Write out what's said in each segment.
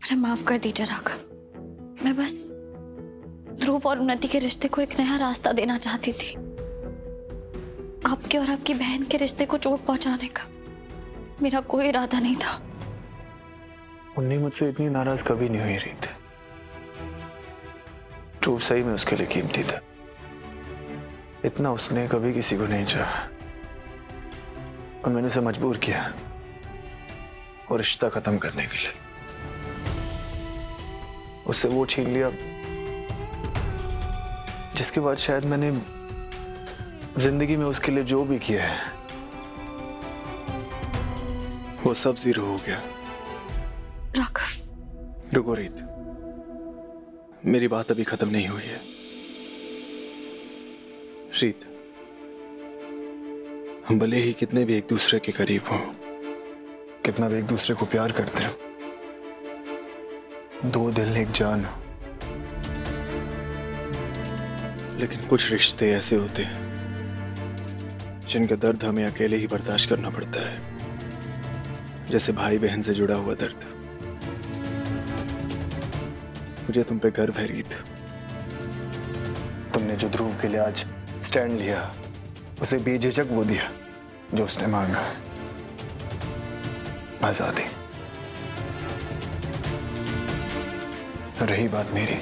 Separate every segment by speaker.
Speaker 1: मुझे माफ कर दीजिए राघव। मैं बस ध्रुव और उन्नति के रिश्ते को एक नया रास्ता देना चाहती थी। आपके और आपकी बहन के रिश्ते को चोट पहुंचाने का मेरा कोई इरादा नहीं था।
Speaker 2: उन्नी मुझसे इतनी नाराज कभी नहीं हुई रीत। ध्रुव सही में उसके लिए कीमती था। इतना उसने कभी किसी को नहीं चाहा और मैंने उसे मजबूर किया और रिश्ता खत्म करने के लिए। उससे वो छीन लिया जिसके बाद शायद मैंने जिंदगी में उसके लिए जो भी किया है वो सब जीरो हो गया।
Speaker 1: राघव
Speaker 2: रुको रीत, मेरी बात अभी खत्म नहीं हुई है। रीत, हम भले ही कितने भी एक दूसरे के करीब हों, कितना भी एक दूसरे को प्यार करते हैं, दो दिल एक जान हो, लेकिन कुछ रिश्ते ऐसे होते हैं जिनका दर्द हमें अकेले ही बर्दाश्त करना पड़ता है, जैसे भाई बहन से जुड़ा हुआ दर्द। मुझे तुम पे गर्व है रीत। तुमने जो ध्रुव के लिए आज स्टैंड लिया, उसे बेझिझक वो दिया जो उसने मांगा, आजादी। रही बात मेरी,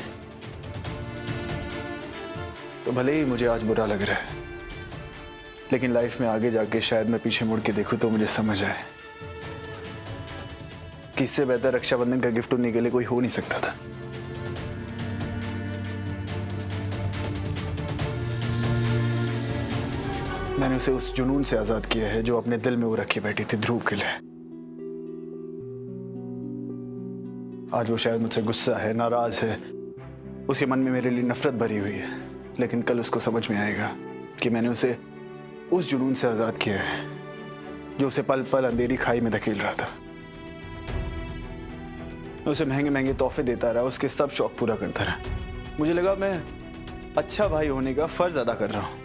Speaker 2: तो भले ही मुझे आज बुरा लग रहा है, लेकिन लाइफ में आगे जाके शायद मैं पीछे मुड़ के देखूं तो मुझे समझ आए कि इससे बेहतर रक्षाबंधन का गिफ्ट उन्हीं के लिए कोई हो नहीं सकता था। मैंने उसे उस जुनून से आजाद किया है जो अपने दिल में वो रखी बैठी थी ध्रुव के लिए। आज वो शायद मुझसे गुस्सा है, नाराज है, उसके मन में मेरे लिए नफरत भरी हुई है, लेकिन कल उसको समझ में आएगा कि मैंने उसे उस जुनून से आजाद किया है जो उसे पल पल अंधेरी खाई में धकेल रहा था। मैं उसे महंगे महंगे तोहफे देता रहा, उसके सब शौक पूरा करता रहा। मुझे लगा मैं अच्छा भाई होने का फर्ज अदा कर रहा हूं,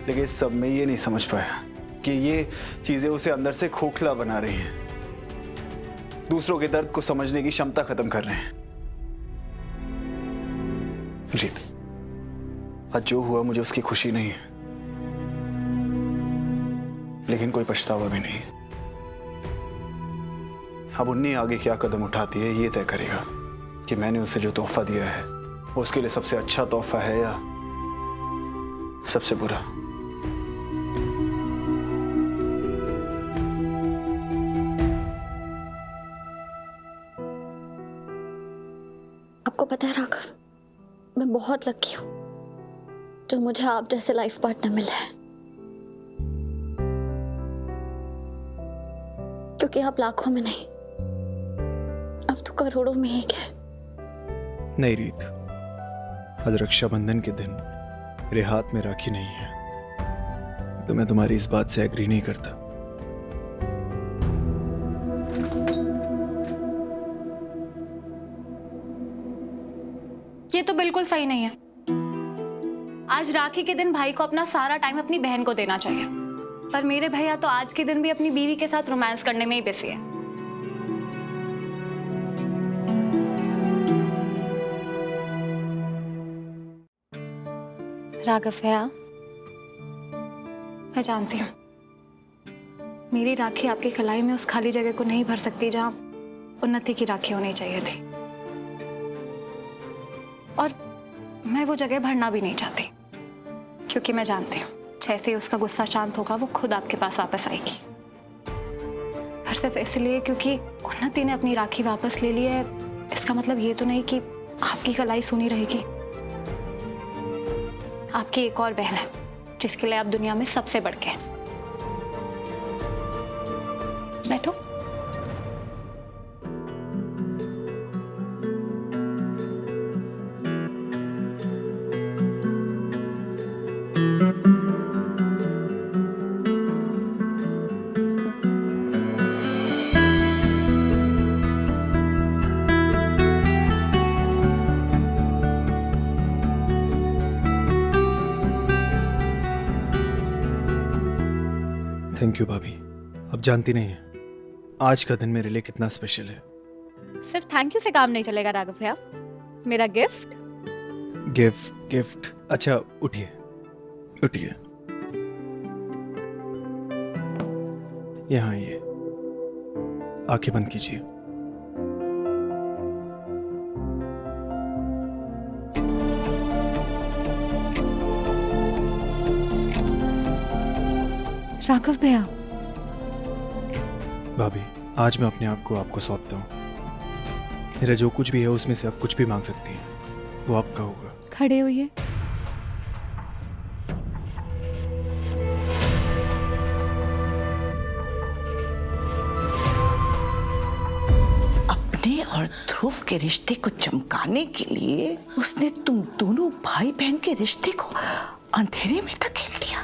Speaker 2: लेकिन इस सब में ये नहीं समझ पाया कि ये चीजें उसे अंदर से खोखला बना रही हैं, दूसरों के दर्द को समझने की क्षमता खत्म कर रहे हैं। रीत, आज जो हुआ मुझे उसकी खुशी नहीं है, लेकिन कोई पछतावा भी नहीं। अब उन्नी आगे क्या कदम उठाती है ये तय करेगा कि मैंने उसे जो तोहफा दिया है वो उसके लिए सबसे अच्छा तोहफा है या सबसे बुरा।
Speaker 1: आपको पता है राघव, मैं बहुत लकी हूं जो मुझे आप जैसे लाइफ पार्टनर मिला है, क्योंकि आप लाखों में नहीं, अब तो करोड़ों में एक है।
Speaker 2: नहीं रीत, आज रक्षाबंधन के दिन मेरे हाथ में राखी नहीं है, तो मैं तुम्हारी इस बात से एग्री नहीं करता।
Speaker 3: ये तो बिल्कुल सही नहीं है। आज राखी के दिन भाई को अपना सारा टाइम अपनी बहन को देना चाहिए, पर मेरे भैया तो आज के दिन भी अपनी बीवी के साथ रोमांस करने में ही बिजी है। राघव भैया, मैं जानती हूँ मेरी राखी आपकी कलाई में उस खाली जगह को नहीं भर सकती जहां उन्नति की राखी होनी चाहिए थी, और मैं वो जगह भरना भी नहीं चाहती, क्योंकि मैं जानती हूँ जैसे ही उसका गुस्सा शांत होगा वो खुद आपके पास वापस आएगी। पर सिर्फ इसलिए क्योंकि उन्नति ने अपनी राखी वापस ले ली है, इसका मतलब ये तो नहीं कि आपकी कलाई सूनी रहेगी। आपकी एक और बहन है जिसके लिए आप दुनिया में सबसे बढ़ के हैं। बैठो।
Speaker 2: थैंक यू भाभी। अब जानती नहीं है आज का दिन मेरे लिए कितना स्पेशल है।
Speaker 3: सिर्फ थैंक यू से काम नहीं चलेगा राघव भैया। मेरा गिफ्ट।
Speaker 2: गिफ्ट अच्छा, उठिए उठिए, यहाँ ये आंखें बंद कीजिए।
Speaker 3: राघव भैया।
Speaker 2: भाभी, आज मैं अपने आप को आपको सौंपता हूँ। मेरा जो कुछ भी है उसमें से आप कुछ भी मांग सकती हैं, वो आपका होगा।
Speaker 3: खड़े होइए।
Speaker 4: अपने और ध्रुव के रिश्ते को चमकाने के लिए उसने तुम दोनों भाई बहन के रिश्ते को अंधेरे में धकेल दिया।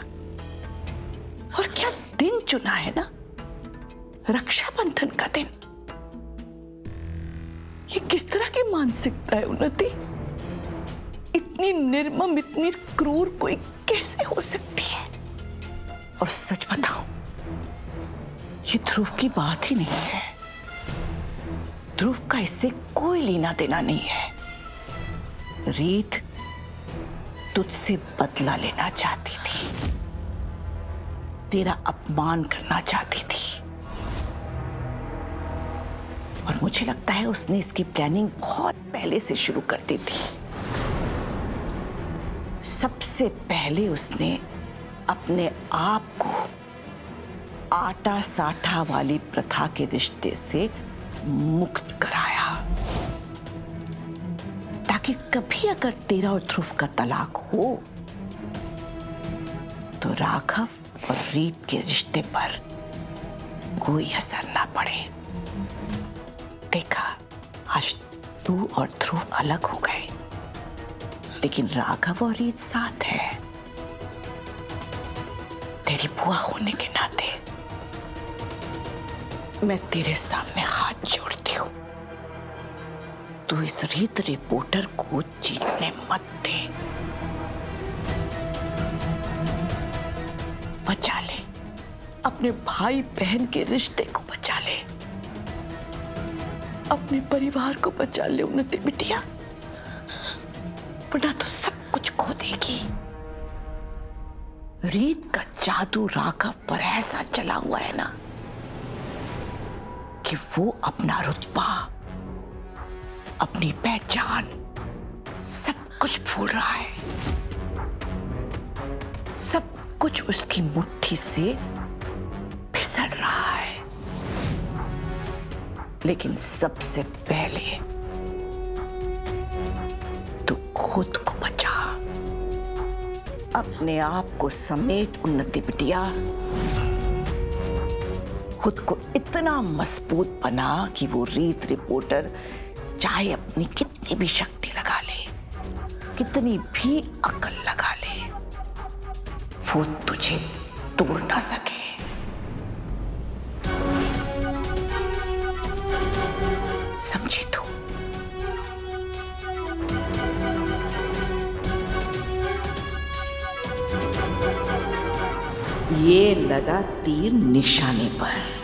Speaker 4: और क्या दिन चुना है ना, रक्षाबंधन का दिन। ये किस तरह की मानसिकता है उन्नति? इतनी निर्मम, इतनी क्रूर कोई कैसे हो सकती है? और सच बताओ, ये ध्रुव की बात ही नहीं है। ध्रुव का इससे कोई लेना देना नहीं है। रीत तुझसे बदला लेना चाहती थी, तेरा अपमान करना चाहती थी। और मुझे लगता है उसने इसकी प्लानिंग बहुत पहले से शुरू कर दी थी। सबसे पहले उसने अपने आप को आटा साठा वाली प्रथा के रिश्ते से मुक्त कराया, ताकि कभी अगर तेरा और ध्रुव का तलाक हो तो राघव और रीत के रिश्ते पर कोई असर ना पड़े। देखा, आज तू और ध्रुव अलग हो गए, लेकिन राघव और रीत साथ है। तेरी बुआ होने के नाते मैं तेरे सामने हाथ जोड़ती हूँ, तू इस रीत रिपोर्टर को जीतने मत दे। बचा ले अपने भाई बहन के रिश्ते को, बचा ले अपने परिवार को, बचा ले उन्नति बिटिया, वरना तो सब कुछ खो देगी। रीत का जादू राघव पर ऐसा चला हुआ है ना कि वो अपना रुतबा, अपनी पहचान, सब कुछ भूल रहा है। सब कुछ उसकी मुट्ठी से फिसल रहा है। लेकिन सबसे पहले तू खुद को बचा, अपने आप को समेट उन्नति बिटिया। खुद को इतना मजबूत बना कि वो रीत रिपोर्टर चाहे अपनी कितनी भी शक्ति लगा ले, कितनी भी अकल लगा ले, वो तुझे तोड़ ना सके। समझी तू? ये लगा तीर निशाने पर।